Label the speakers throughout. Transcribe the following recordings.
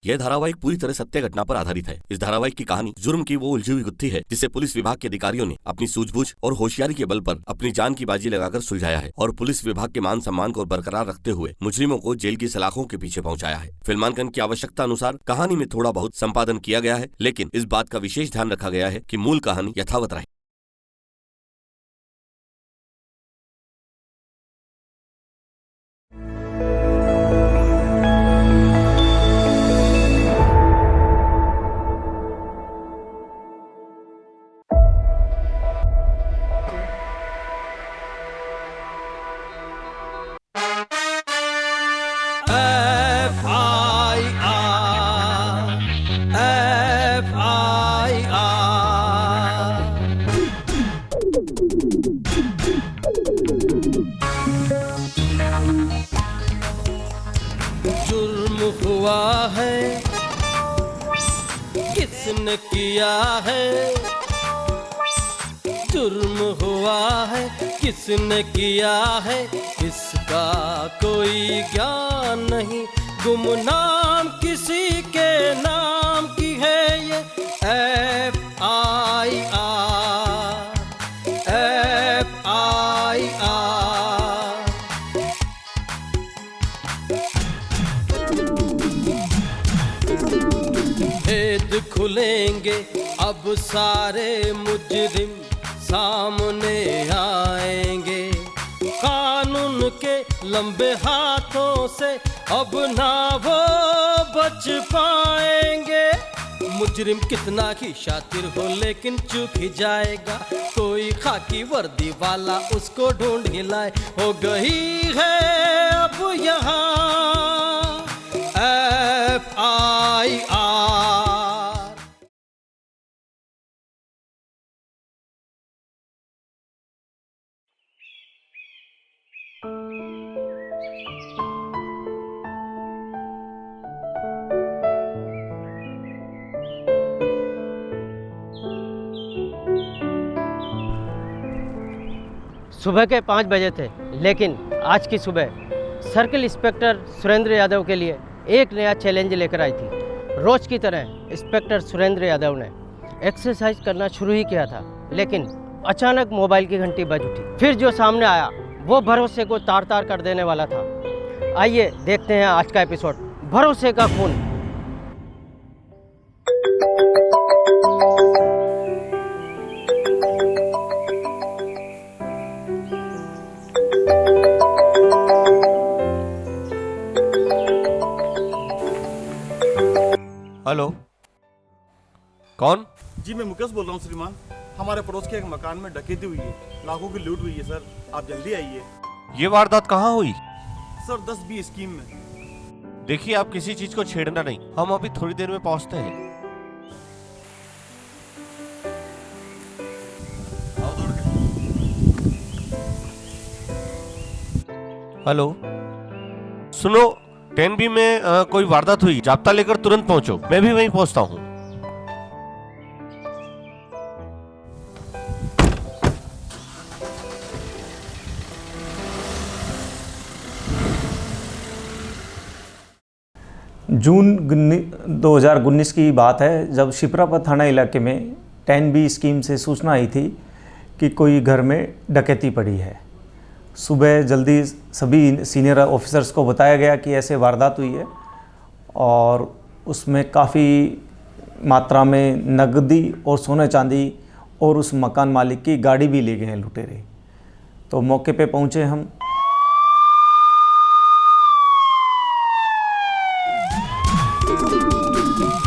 Speaker 1: यह धारावाहिक पूरी तरह सत्य घटना पर आधारित है। इस धारावाहिक की कहानी जुर्म की वो उलझी हुई गुत्थी है जिसे पुलिस विभाग के अधिकारियों ने अपनी सूझबूझ और होशियारी के बल पर अपनी जान की बाजी लगाकर सुलझाया है और पुलिस विभाग के मान सम्मान को बरकरार रखते हुए मुजरिमों को जेल की सलाखों के पीछे पहुंचाया है। फिल्मांकन की आवश्यकता अनुसार कहानी में थोड़ा बहुत संपादन किया गया है, लेकिन इस बात का विशेष ध्यान रखा गया है कि मूल कहानी यथावत रहे।
Speaker 2: जुर्म हुआ है, किसने किया है? जुर्म हुआ है, किसने किया है? इसका कोई ज्ञान नहीं, गुमनाम किसी के नाम की है ये FIR। भेद खुलेंगे अब सारे मुजरिम सामने आएंगे, कानून के लंबे हाथों से अब ना वो बच पाएंगे। मुजरिम कितना ही शातिर हो लेकिन चूक ही जाएगा, कोई खाकी वर्दी वाला उसको ढूंढ ही लाए। हो गई है अब यहाँ FIR।
Speaker 3: सुबह के 5 बजे थे, लेकिन आज की सुबह सर्किल इंस्पेक्टर सुरेंद्र यादव के लिए एक नया चैलेंज लेकर आई थी। रोज की तरह इंस्पेक्टर सुरेंद्र यादव ने एक्सरसाइज करना शुरू ही किया था, लेकिन अचानक मोबाइल की घंटी बज उठी। फिर जो सामने आया वो भरोसे को तार तार कर देने वाला था। आइए देखते हैं आज का एपिसोड, भरोसे का खून।
Speaker 4: हेलो, कौन?
Speaker 5: जी मैं मुकेश बोल रहा हूँ श्रीमान। हमारे पड़ोस के एक मकान में डकैती हुई है, लाखों की लूट हुई है सर, आप जल्दी आइए।
Speaker 4: ये वारदात कहाँ हुई?
Speaker 5: सर 10-20 स्कीम में।
Speaker 4: देखिए, आप किसी चीज को छेड़ना नहीं, हम अभी थोड़ी देर में पहुंचते हैं।
Speaker 5: आओ दौड़ के।
Speaker 4: हेलो, सुनो, 10B में कोई वारदात हुई, जाब्ता लेकर तुरंत पहुंचो। मैं भी वहीं पहुंचता हूँ।
Speaker 6: जून 2019 की बात है, जब शिप्रापत थाना इलाके में 10B स्कीम से सूचना आई थी कि कोई घर में डकैती पड़ी है। सुबह जल्दी सभी सीनियर ऑफिसर्स को बताया गया कि ऐसे वारदात हुई है और उसमें काफ़ी मात्रा में नकदी और सोने चांदी और उस मकान मालिक की गाड़ी भी ले गए हैं लुटेरे। तो मौके पे पहुंचे हम।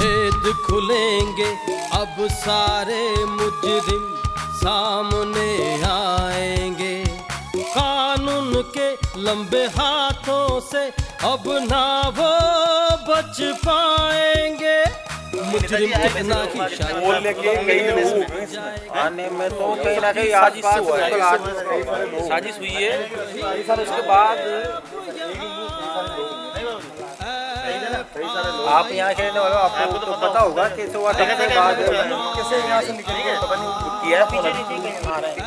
Speaker 2: भेद खुलेंगे अब सारे मुजरिम सामने आएंगे, कानून के लंबे हाथों से अब ना वो बच पाएंगे। मुजरिम कितना ही शातिर
Speaker 7: आने में तो कहीं ना कहीं साजिश हुई है सर। उसके बाद आप यहाँ के रहने वाले, आपको तो पता होगा कि तो बाद कैसे यहाँ से निकलेंगे, पता नहीं किया पीछे नीचे आ रहे हैं।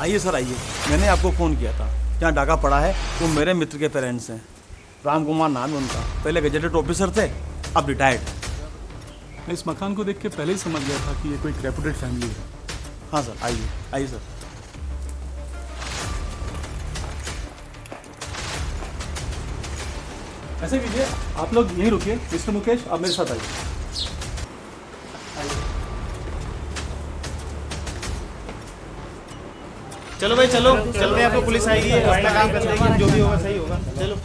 Speaker 5: आइए सर आइए, मैंने आपको फ़ोन किया था। जहाँ डाका पड़ा है वो मेरे मित्र के पेरेंट्स हैं। राम कुमार नाम है उनका, पहले गजेटेड ऑफिसर थे, अब रिटायर्ड।
Speaker 8: मैं इस मकान को देख के पहले ही समझ गया था कि ये कोई रेपुटेड फैमिली है।
Speaker 5: हाँ सर, आइए आइए सर।
Speaker 8: ऐसे कीजिए, आप लोग यहीं रुकिए। मिस्टर मुकेश, आप मेरे साथ आइए।
Speaker 7: चलो भाई चलो, चल रहे हैं। आपको पुलिस आएगी, अपना काम कर देगी, जो भी होगा सही होगा। चलो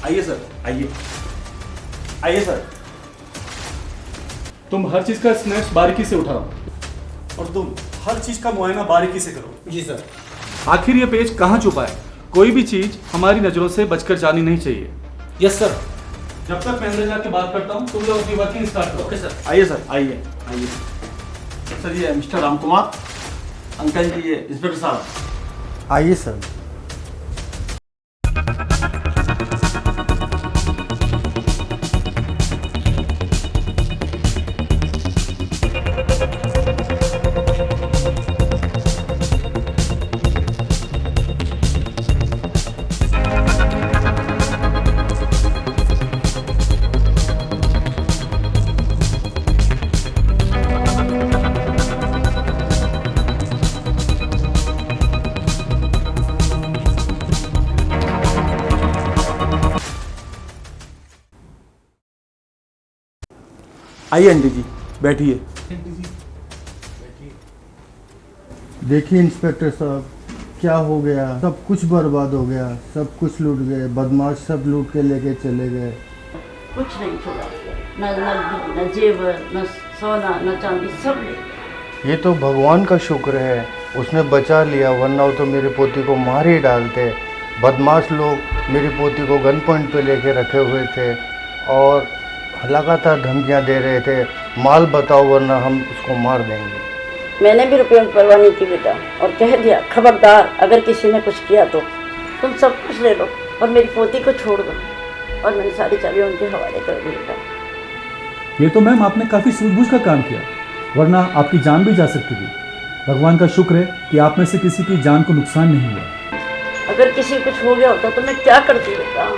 Speaker 5: आइए सर, आइए आइए सर।
Speaker 8: तुम हर चीज़ का स्नैप्स बारीकी से उठाओ और तुम हर चीज़ का मुआयना बारीकी से करो।
Speaker 5: जी सर।
Speaker 8: आखिर ये पेज कहाँ छुपा है? कोई भी चीज़ हमारी नज़रों से बचकर जानी नहीं चाहिए।
Speaker 5: Yes sir.
Speaker 8: जब तक मैं अंदर जाके बात करता हूँ, तुम लोग अपनी वर्किंग स्टार्ट करो।
Speaker 5: Okay sir. आइए सर, आइए आइए। सर ये मिस्टर राम कुमार, अंकल जी ये इंस्पेक्टर साहब।
Speaker 7: आइए सर।
Speaker 5: आइए आंटी जी, बैठिए।
Speaker 9: देखिए इंस्पेक्टर साहब, क्या हो गया? सब कुछ बर्बाद हो गया, सब कुछ लूट गए, बदमाश सब लूट के लेके चले गए।
Speaker 10: कुछ नहीं छोड़ा, न नकदी, न जेवर, न सोना, न चांदी, सब ले गए।
Speaker 9: ये तो भगवान का शुक्र है, उसने बचा लिया, वरना वो तो मेरी पोती को मार ही डालते। बदमाश लोग मेरी पोती को गन पॉइंट पे लेके रखे हुए थे और लगातार धमकियां दे रहे थे, माल बताओ वरना हम उसको मार देंगे।
Speaker 10: मैंने भी रुपयों की परवाह नहीं की बेटा, और कह दिया खबरदार अगर किसी ने कुछ किया तो तुम सब कुछ ले लो और मेरी पोती को छोड़ दो। और मैंने सारी चाबियाँ उनके हवाले कर दी बेटा।
Speaker 8: ये तो मैम आपने काफ़ी सूझबूझ का काम किया, वरना आपकी जान भी जा सकती थी। भगवान का शुक्र है कि आप में से किसी की जान को नुकसान नहीं हुआ।
Speaker 10: अगर किसी को कुछ हो गया होता तो मैं क्या करती बेटा?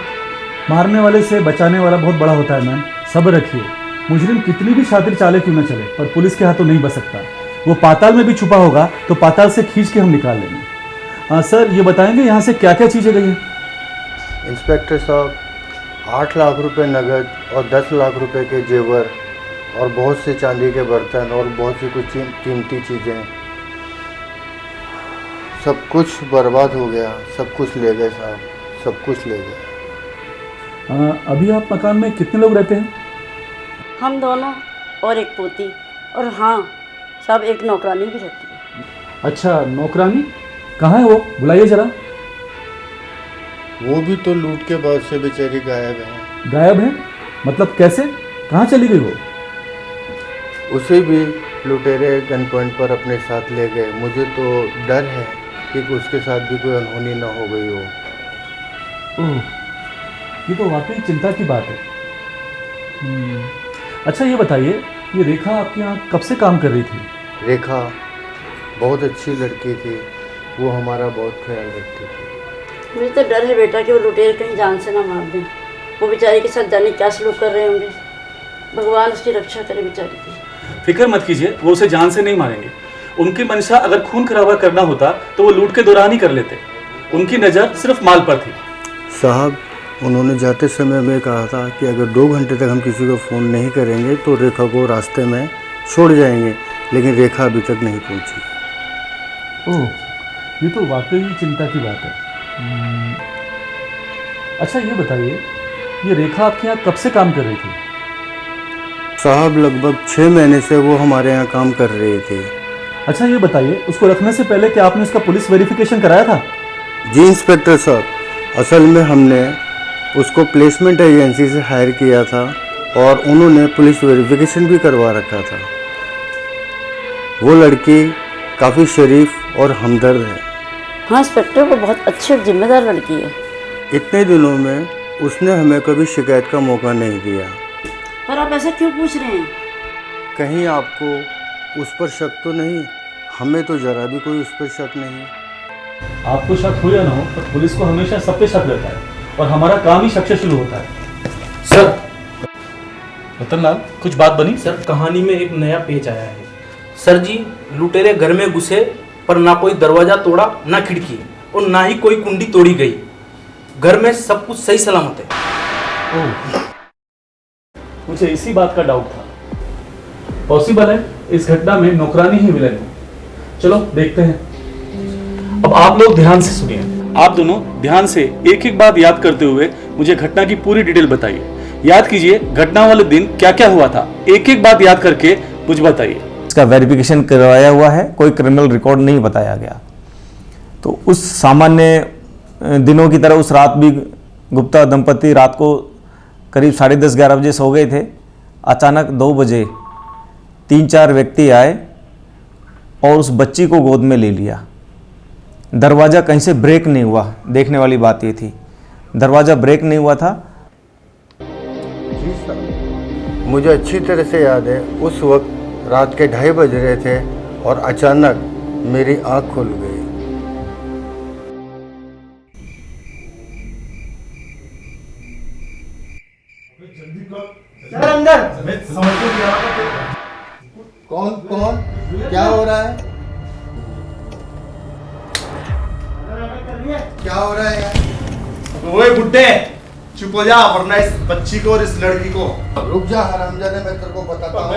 Speaker 8: मारने वाले से बचाने वाला बहुत बड़ा होता है मैम, सब्र रखिए। मुजरिम कितनी भी शातिर चाले क्यों न चले, पर पुलिस के हाथों नहीं बच सकता। वो पाताल में भी छुपा होगा तो पाताल से खींच के हम निकाल लेंगे। सर ये बताएंगे यहाँ से क्या क्या चीज़ें गई हैं?
Speaker 9: इंस्पेक्टर साहब, 8 लाख रुपए नगद और 10 लाख रुपए के जेवर और बहुत से चांदी के बर्तन और बहुत सी कुछ कीमती चीज़ें, सब कुछ बर्बाद हो गया, सब कुछ ले गए साहब, सब कुछ ले गए।
Speaker 8: अभी आप मकान में कितने लोग रहते हैं?
Speaker 10: हम दोनों और एक पोती, और हाँ सब एक नौकरानी भी रहती है।
Speaker 8: अच्छा, नौकरानी कहाँ है वो? बुलाइए जरा।
Speaker 9: वो भी तो लूट के बाद से बेचारी गायब है।
Speaker 8: गायब है मतलब कैसे? कहाँ चली गई वो?
Speaker 9: उसे भी लुटेरे गन पॉइंट पर अपने साथ ले गए। मुझे तो डर है कि उसके साथ भी कोई अनहोनी ना हो गई हो।
Speaker 8: ओह, ये तो वाकई चिंता की बात है। अच्छा ये बताइए, ये रेखा आपके यहाँ कब से काम कर रही थी?
Speaker 9: रेखा बहुत अच्छी लड़की थी, वो हमारा बहुत ख्याल रखती थी।
Speaker 10: मुझे तो डर है बेटा कि वो लुटेरे कहीं जान से ना मार दें। वो बेचारे के साथ जाने क्या सलूक कर रहे होंगे। भगवान उसकी रक्षा करे बेचारी की।
Speaker 8: फिक्र मत कीजिए, वो उसे जान से नहीं मारेंगे। उनकी मंशा अगर खून खराबा करना होता तो वो लूट के दौरान ही कर लेते। उनकी नज़र सिर्फ माल पर थी।
Speaker 9: साहब, उन्होंने जाते समय में कहा था कि अगर 2 घंटे तक हम किसी को फ़ोन नहीं करेंगे तो रेखा को रास्ते में छोड़ जाएंगे, लेकिन रेखा अभी तक नहीं पहुंची।
Speaker 8: ओह, ये तो वाकई चिंता की बात है। अच्छा ये बताइए, ये रेखा आपके यहाँ कब से काम कर रही थी?
Speaker 9: साहब, लगभग 6 महीने से वो हमारे यहाँ काम कर रही थी।
Speaker 8: अच्छा ये बताइए, उसको रखने से पहले क्या आपने उसका पुलिस वेरिफिकेशन कराया था?
Speaker 9: जी इंस्पेक्टर साहब, असल में हमने उसको प्लेसमेंट एजेंसी से हायर किया था और उन्होंने पुलिस वेरिफिकेशन भी करवा रखा था। वो लड़की काफ़ी शरीफ और हमदर्द है।
Speaker 10: हाँ इंस्पेक्टर, वो बहुत अच्छी और जिम्मेदार लड़की है।
Speaker 9: इतने दिनों में उसने हमें कभी शिकायत का मौका नहीं दिया।
Speaker 10: पर आप ऐसा क्यों पूछ रहे हैं?
Speaker 9: कहीं आपको उस पर शक तो नहीं? हमें तो ज़रा भी कोई उस पर शक नहीं।
Speaker 8: आपको शक हो या ना हो, पर पुलिस को हमेशा सब पे शक रहता है और हमारा काम ही शक से शुरू होता है। सर रतनलाल, कुछ बात बनी?
Speaker 7: सर कहानी में एक नया पेज आया है। सर जी, लुटेरे घर में घुसे पर ना कोई दरवाजा तोड़ा ना खिड़की और ना ही कोई कुंडी तोड़ी गई। घर में सब कुछ सही सलामत है।
Speaker 8: ओह, मुझे इसी बात का डाउट था। पॉसिबल है इस घटना में नौकरानी ही विलेन हो। चलो देखते हैं। अब आप लोग ध्यान से सुनिए। आप दोनों ध्यान से एक एक बात याद करते हुए मुझे घटना की पूरी डिटेल बताइए। याद कीजिए घटना वाले दिन क्या क्या हुआ था, एक एक बात याद करके मुझे बताइए।
Speaker 6: इसका वेरिफिकेशन करवाया हुआ है, कोई क्रिमिनल रिकॉर्ड नहीं बताया गया। तो उस सामान्य दिनों की तरह उस रात भी गुप्ता दंपति रात को करीब 10:30-11 बजे सो गए थे। अचानक 2 बजे 3-4 व्यक्ति आए और उस बच्ची को गोद में ले लिया। दरवाज़ा कहीं से ब्रेक नहीं हुआ। देखने वाली बात ये थी, दरवाज़ा ब्रेक नहीं हुआ था।
Speaker 9: जी सर, मुझे अच्छी तरह से याद है उस वक्त रात के 2:30 बज रहे थे और अचानक मेरी आँख खुल गई। कौन कौन क्या हो रहा है? क्या हो रहा है यार?
Speaker 5: ओए बुड्ढे, चुप हो जा वरना इस बच्ची को और इस लड़की को।
Speaker 9: रुक जा हरामजादे, मैं तेरे को बताता हूँ।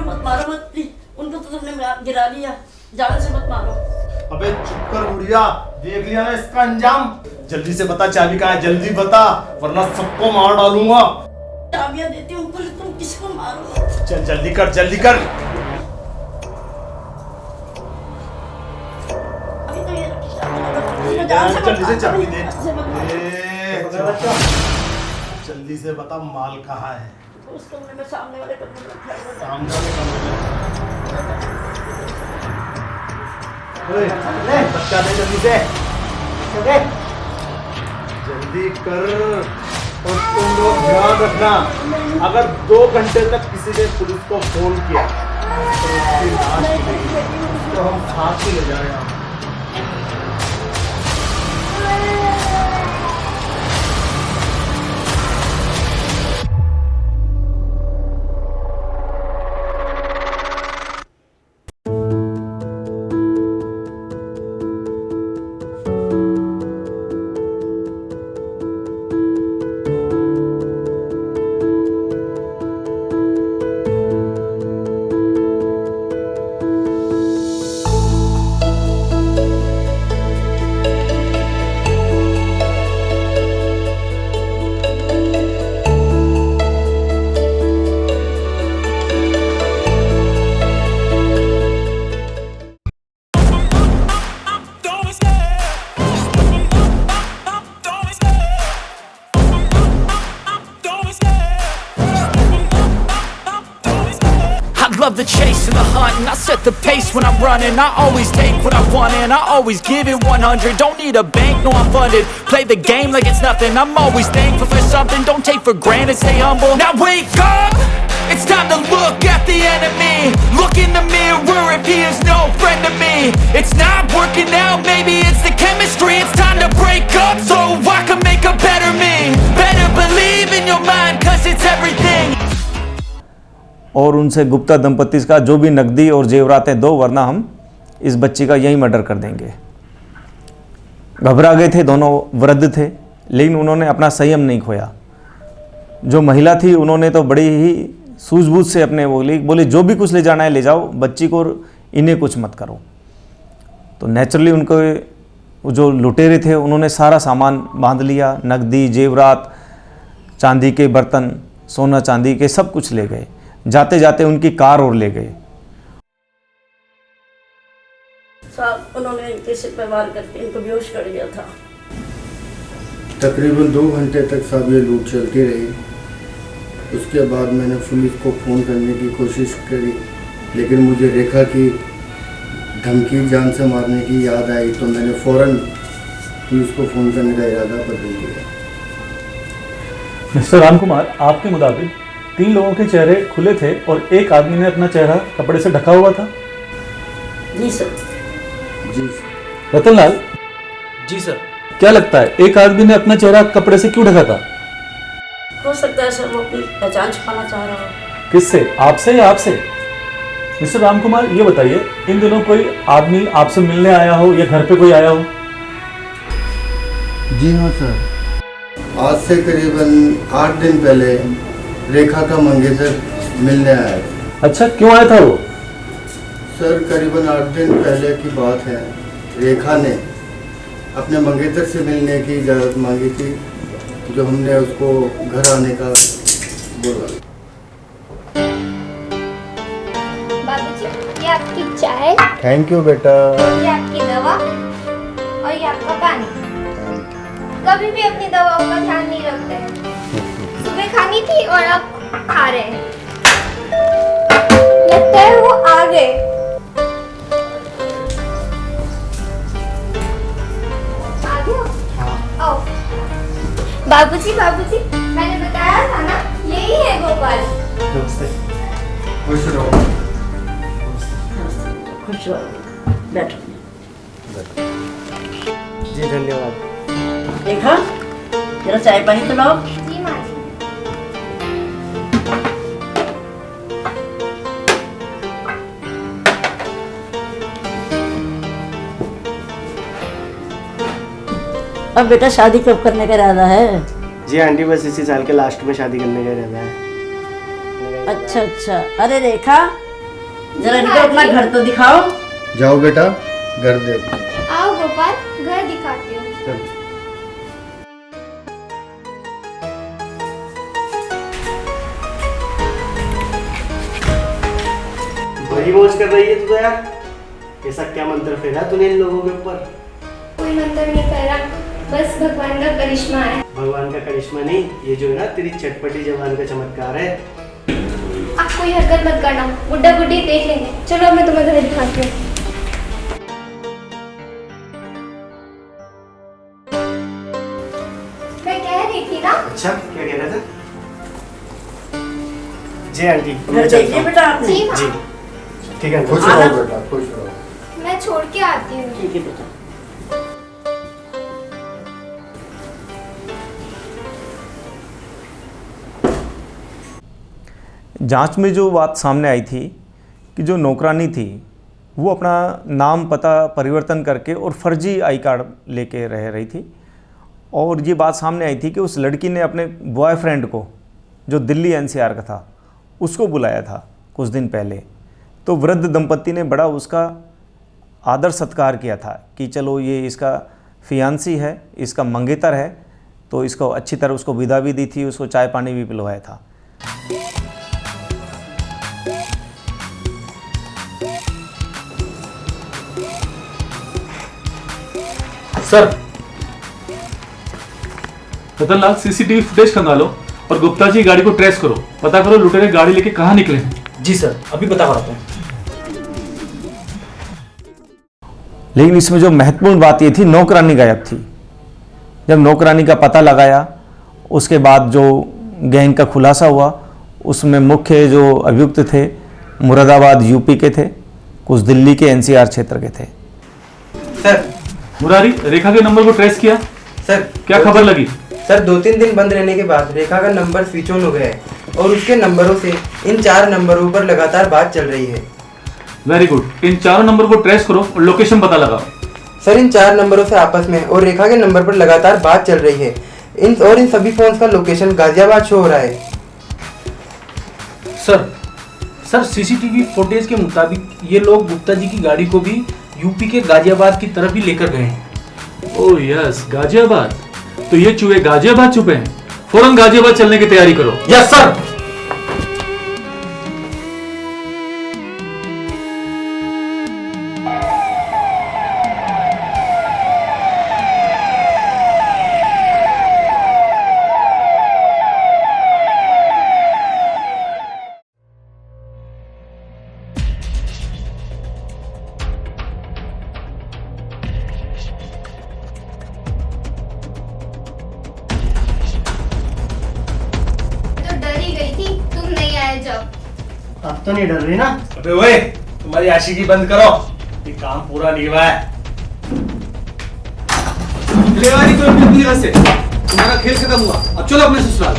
Speaker 10: मत मारो मत, उनको तो तुमने गिरा लिया, ज्यादा से मत मारो।
Speaker 5: अबे चुप कर बुढ़िया, देख लिया ना इसका अंजाम। जल्दी से बता चाबी कहाँ है, जल्दी बता वरना सबको मार डालूंगा।
Speaker 10: चाबियां देती हूँ पर तुम किसको मारो?
Speaker 5: चल जल्दी कर जल्दी कर।
Speaker 10: अभी तो ये रखी चाबी,
Speaker 5: जल्दी से चाबी दे।
Speaker 10: से मत मारो।
Speaker 5: जल्दी से बता माल कहाँ है।
Speaker 10: उस कमरे में सामने वाले कमरे में रखा है।
Speaker 5: सामने वाले कमरे में। ले बच्चा दे जल्दी से, दे जल्दी कर। और तुम लोग ध्यान रखना, अगर 2 घंटे तक किसी ने पुलिस को फोन किया तो उसकी लाश मिलेगी, तो हम साथ ही ले जाएंगे।
Speaker 11: Love the chase and the hunt, and I set the pace when I'm running. I always take what I want and I always give it 100. Don't need a bank, no I'm funded. Play the game like it's nothing. I'm always thankful for something. Don't take for granted, stay humble. Now wake up, it's time to look at the enemy. Look in the mirror if he is no friend to me. It's not working out, maybe it's the chemistry. It's time to break up so I can make a better me. Better believe in your mind, cause it's everything.
Speaker 6: और उनसे गुप्ता दंपति का जो भी नकदी और जेवरातें दो, वरना हम इस बच्ची का यही मर्डर कर देंगे। घबरा गए थे, दोनों वृद्ध थे, लेकिन उन्होंने अपना संयम नहीं खोया। जो महिला थी उन्होंने तो बड़ी ही सूझबूझ से अपने बोली जो भी कुछ ले जाना है ले जाओ, बच्ची को इन्हें कुछ मत करो। तो नेचुरली उनको जो लुटेरे थे उन्होंने सारा सामान बांध लिया, नकदी, जेवरात, चांदी के बर्तन, सोना चांदी के सब कुछ ले गए। जाते जाते उनकी कार और ले गए।
Speaker 10: साहब उन्होंने इनके सिर पे वार करके इनको बेहोश कर दिया था।
Speaker 9: तकरीबन 2 घंटे तक सब ये लूट चलती रही। उसके बाद मैंने पुलिस को फ़ोन करने की कोशिश करी, लेकिन मुझे रेखा की धमकी जान से मारने की याद आई, तो मैंने फ़ौरन पुलिस को फ़ोन करने का इरादा बदल दिया।
Speaker 8: मिस्टर राम कुमार, आपके मुताबिक 3 लोगों के चेहरे खुले थे और एक आदमी ने अपना चेहरा कपड़े से ढका हुआ था।
Speaker 10: जी सर।
Speaker 8: रतनलाल,
Speaker 7: जी सर।
Speaker 8: क्या लगता है एक आदमी ने अपना चेहरा कपड़े से क्यों ढका था?
Speaker 10: हो सकता है सर वो अपनी पहचान छुपाना चाह रहा हो।
Speaker 8: किससे, आपसे या आपसे? मिस्टर राम कुमार, ये बताइए, इन दिनों कोई आदमी आपसे मिलने आया हो या घर पे कोई आया हो?
Speaker 9: जी हाँ सर, आज से करीबन 8 दिन पहले रेखा का मंगेतर मिलने आया था।
Speaker 8: अच्छा, क्यों आया था वो?
Speaker 9: सर करीबन 8 दिन पहले की बात है, रेखा ने अपने मंगेतर से मिलने की इजाज़त मांगी थी, जो हमने उसको घर आने का बोला।
Speaker 12: बाबूजी, ये आपकी चाय,
Speaker 9: थैंक यू बेटा।
Speaker 12: ये आपकी दवा और ये आपका पानी। कभी भी अपनी दवाओं का ध्यान नहीं रखते हैं। सुबह खानी थी और अब खा रहे हैं। लगता है वो आ गए। आ गया? आओ। बाबूजी, बाबूजी, मैंने बताया था ना, यही है गोपाल।
Speaker 9: नमस्ते। खुश रहो।
Speaker 10: खुश रहो, बैठो।
Speaker 3: जी धन्यवाद।
Speaker 10: देखा, जरा चाय पानी तो लाओ।
Speaker 12: जी माँ जी।
Speaker 10: अब बेटा शादी कब करने का इरादा है?
Speaker 3: जी आंटी, बस इसी साल के लास्ट में शादी करने का इरादा है।
Speaker 10: अच्छा अच्छा। अरे रेखा, जरा इनको अपना घर तो दिखाओ।
Speaker 9: जाओ बेटा, घर देखो।
Speaker 12: आओ गोपाल, घर दिखाती हूँ।
Speaker 3: बड़ी मौज कर रही है तू तो यार। ऐसा क्या मंत्र फेरा तूने इन लोगों के ऊपर?
Speaker 12: कोई मंदिर नहीं फेरा, बस भगवान का करिश्मा है।
Speaker 3: भगवान का करिश्मा नहीं, ये जो है ना तेरी चटपटी जबान का चमत्कार है।
Speaker 12: आप कोई हरकत मत करना, गुड्डा गुड्डी देख लेंगे। चलो मैं तुम्हें घर दिखाती हूँ। मैं कह रही थी ना।
Speaker 3: अच्छा, क्या कह रहा था? जी आंटी,
Speaker 10: घर देखिए बेटा आपने।
Speaker 12: जी हाँ।
Speaker 3: जी ठीक है।
Speaker 9: खुश रहो बेटा, खुश रहो।
Speaker 12: मैं छोड़ के आती हूँ।
Speaker 10: ठीक है बेटा।
Speaker 6: जांच में जो बात सामने आई थी कि जो नौकरानी थी वो अपना नाम पता परिवर्तन करके और फर्जी आई कार्ड लेके रह रही थी, और ये बात सामने आई थी कि उस लड़की ने अपने बॉयफ्रेंड को, जो दिल्ली एनसीआर का था, उसको बुलाया था कुछ दिन पहले। तो वृद्ध दंपत्ति ने बड़ा उसका आदर सत्कार किया था कि चलो ये इसका फियांसी है, इसका मंगेतर है, तो इसको अच्छी तरह उसको विदा भी दी थी, उसको चाय पानी भी पिलवाया था।
Speaker 8: सर, रतनलाल, सीसीटीवी फुटेज खंगालो और गुप्ता जी गाड़ी को ट्रेस करो, पता करो लुटेरे गाड़ी लेके कहाँ निकले हैं।
Speaker 7: जी सर, अभी पता कराते हैं।
Speaker 6: लेकिन इसमें जो महत्वपूर्ण बात ये थी, नौकरानी गायब थी। जब नौकरानी का पता लगाया, उसके बाद जो गैंग का खुलासा हुआ, उसमें मुख्य जो अभियुक्त थे मुरादाबाद यूपी के थे, कुछ दिल्ली के एनसीआर क्षेत्र के थे।
Speaker 7: सर,
Speaker 8: मुरारी, रेखा के नंबर को ट्रेस किया?
Speaker 7: सर
Speaker 8: क्या खबर लगी?
Speaker 13: सर 2-3 दिन बंद रहने के बाद रेखा का नंबर स्विच ऑन हो गया है और उसके नंबरों से इन 4 नंबरों पर लगातार बात चल रही है।
Speaker 8: वेरी गुड, इन 4 नंबर को ट्रेस करो और लोकेशन पता लगाओ।
Speaker 13: सर इन 4 नंबरों से आपस में और रेखा के नंबर पर लगातार बात चल रही है। इन सभी फोन्स का लोकेशन गाजियाबाद शो हो रहा है।
Speaker 7: सर सीसीटीवी फुटेज के मुताबिक ये लोग गुप्ता जी की गाड़ी को भी यूपी के गाजियाबाद की तरफ ही लेकर गए हैं।
Speaker 8: Oh yes, Ghaziabad. तो ये चूहे गाजियाबाद छुपे हैं, फौरन गाजियाबाद चलने की तैयारी करो।
Speaker 7: Yes sir.
Speaker 5: अब तो नहीं डर रही ना? अबे ओए, तुम्हारी आशिकी बंद करो, ये काम पूरा नहीं हुआ है।
Speaker 7: लेवारी तो अपनी जगह से, तुम्हारा खेल खत्म हुआ, अब चलो अपने ससुराल।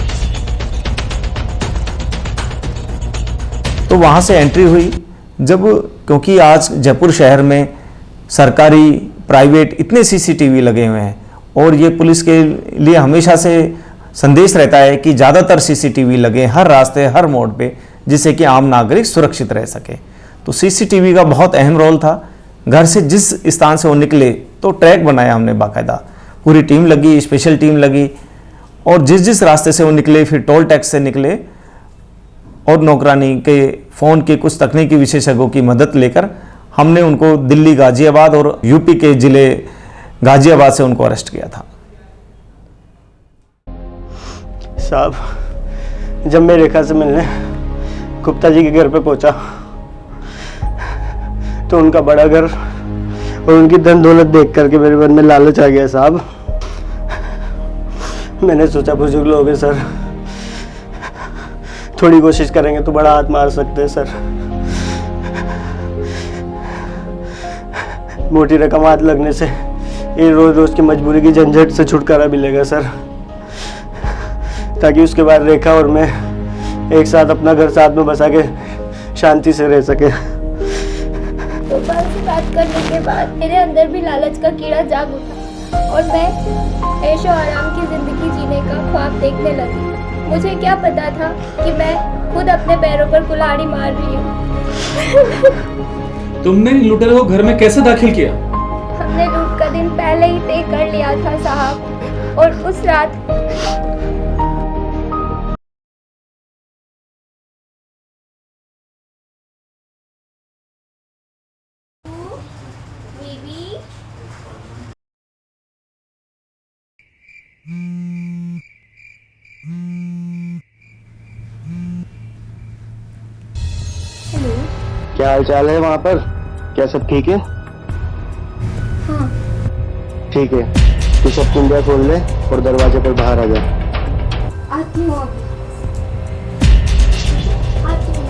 Speaker 6: तो वहाँ से एंट्री हुई जब, क्योंकि आज जयपुर शहर में सरकारी प्राइवेट इतने सीसीटीवी लगे हुए हैं और ये पुलिस के लिए हमेशा से संदेश रहता है कि ज़्यादातर सीसीटीवी लगे हर रास्ते हर मोड़ पे, जिससे कि आम नागरिक सुरक्षित रह सके। तो सीसीटीवी का बहुत अहम रोल था। घर से जिस स्थान से वो निकले तो ट्रैक बनाया हमने बाकायदा, पूरी टीम लगी, स्पेशल टीम लगी, और जिस जिस रास्ते से वो निकले, फिर टोल टैक्स से निकले, और नौकरानी के फ़ोन के कुछ तकनीकी विशेषज्ञों की मदद लेकर हमने उनको दिल्ली, गाजियाबाद और यूपी के ज़िले गाजियाबाद से उनको अरेस्ट किया था।
Speaker 5: साहब, जब मैं रेखा से मिलने गुप्ता जी के घर पे पहुंचा तो उनका बड़ा घर और उनकी धन दौलत देख करके मेरे मन में लालच आ गया साहब। मैंने सोचा बुजुर्ग लोग हैं सर, थोड़ी कोशिश करेंगे तो बड़ा हाथ मार सकते हैं सर। मोटी रकम हाथ लगने से ये रोज रोज की मजबूरी की झंझट से छुटकारा मिलेगा सर, ताकि उसके बाद रेखा और मैं एक साथ अपना घर साथ में बसा के शांति से रह सके।
Speaker 12: गोपाल से बात करने के बाद मेरे अंदर भी लालच का कीड़ा जाग उठा और मैं ऐशो आराम की जिंदगी जीने का ख्वाब देखने लगी। मुझे क्या पता था कि मैं खुद अपने पैरों पर कुल्हाड़ी मार रही हूँ।
Speaker 8: तुमने लुटेरों को घर में कैसे दाखिल किया?
Speaker 12: हमने लूट का दिन पहले ही तय कर लिया था साहब, और उस रात
Speaker 5: क्या हाल चाल है वहाँ पर? क्या सब ठीक है?
Speaker 12: हाँ।
Speaker 5: ठीक है, तू सब कुंडिया खोल ले और दरवाजे पर बाहर आ जा।
Speaker 12: आती हूँ अभी। आती हूँ।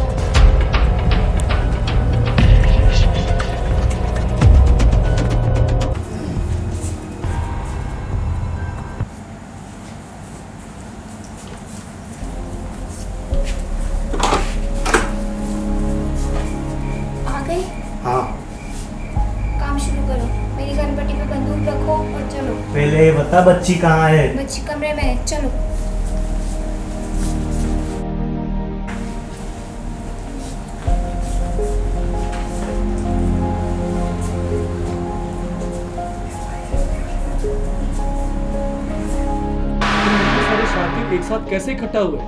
Speaker 5: हाँ,
Speaker 12: काम शुरू करो। मेरी गनपटी पे बंदूक रखो और चलो।
Speaker 5: पहले ये बता बच्ची कहाँ है?
Speaker 12: बच्ची कमरे में है, चलो।
Speaker 8: सारे शातिर एक साथ कैसे इकट्ठा हुए?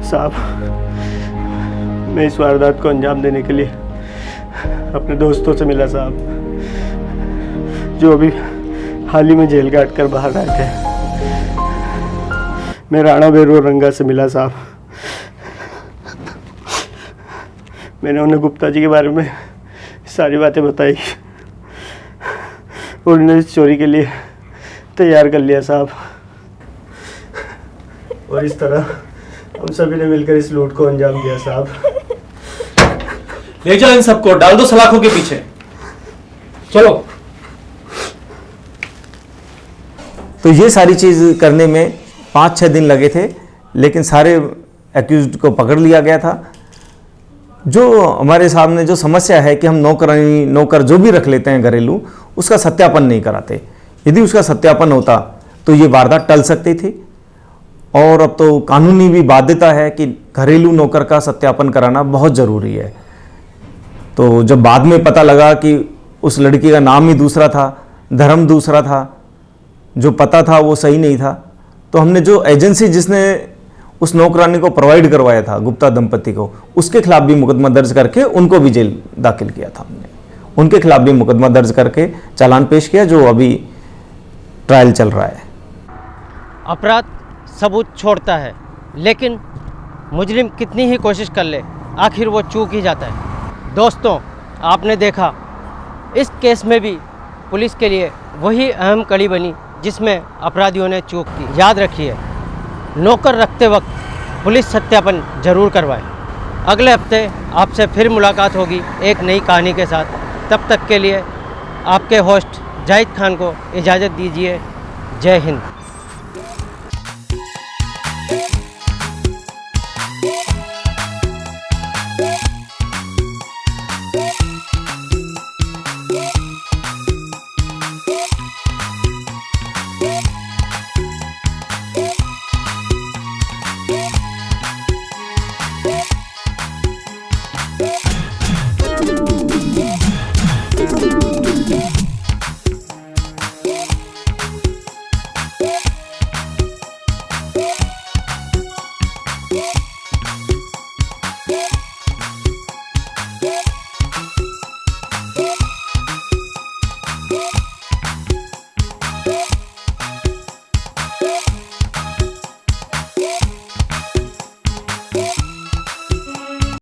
Speaker 5: साहब, मैं इस वारदात को अंजाम देने के लिए अपने दोस्तों से मिला साहब, जो अभी हाल ही में जेल काट कर बाहर आए थे। मैं राणा बेरू रंगा से मिला साहब। मैंने उन्हें गुप्ता जी के बारे में सारी बातें बताई और उन्हें इस चोरी के लिए तैयार कर लिया साहब, और इस तरह हम सभी ने मिलकर इस लूट को अंजाम दिया साहब।
Speaker 7: ले जाओ इन सबको, डाल दो सलाखों के पीछे। चलो।
Speaker 6: तो ये सारी चीज़ करने में 5-6 दिन लगे थे, लेकिन सारे एक्यूज्ड को पकड़ लिया गया था। जो हमारे सामने जो समस्या है कि हम नौकरानी नौकर जो भी रख लेते हैं घरेलू, उसका सत्यापन नहीं कराते। यदि उसका सत्यापन होता तो ये वारदात टल सकती थी, और अब तो कानूनी भी बाध्यता है कि घरेलू नौकर का सत्यापन कराना बहुत ज़रूरी है। तो जब बाद में पता लगा कि उस लड़की का नाम ही दूसरा था, धर्म दूसरा था, जो पता था वो सही नहीं था, तो हमने जो एजेंसी जिसने उस नौकरानी को प्रोवाइड करवाया था गुप्ता दंपति को, उसके खिलाफ भी मुकदमा दर्ज करके उनको भी जेल दाखिल किया था हमने। उनके खिलाफ भी मुकदमा दर्ज करके चालान पेश किया, जो अभी ट्रायल चल रहा है।
Speaker 3: अपराध सबूत छोड़ता है, लेकिन मुजरिम कितनी ही कोशिश कर ले, आखिर वो चूक ही जाता है। दोस्तों, आपने देखा इस केस में भी पुलिस के लिए वही अहम कड़ी बनी जिसमें अपराधियों ने चूक की। याद रखिए, नौकर रखते वक्त पुलिस सत्यापन जरूर करवाए। अगले हफ्ते आपसे फिर मुलाकात होगी एक नई कहानी के साथ। तब तक के लिए आपके होस्ट जाहिद खान को इजाज़त दीजिए। जय हिंद।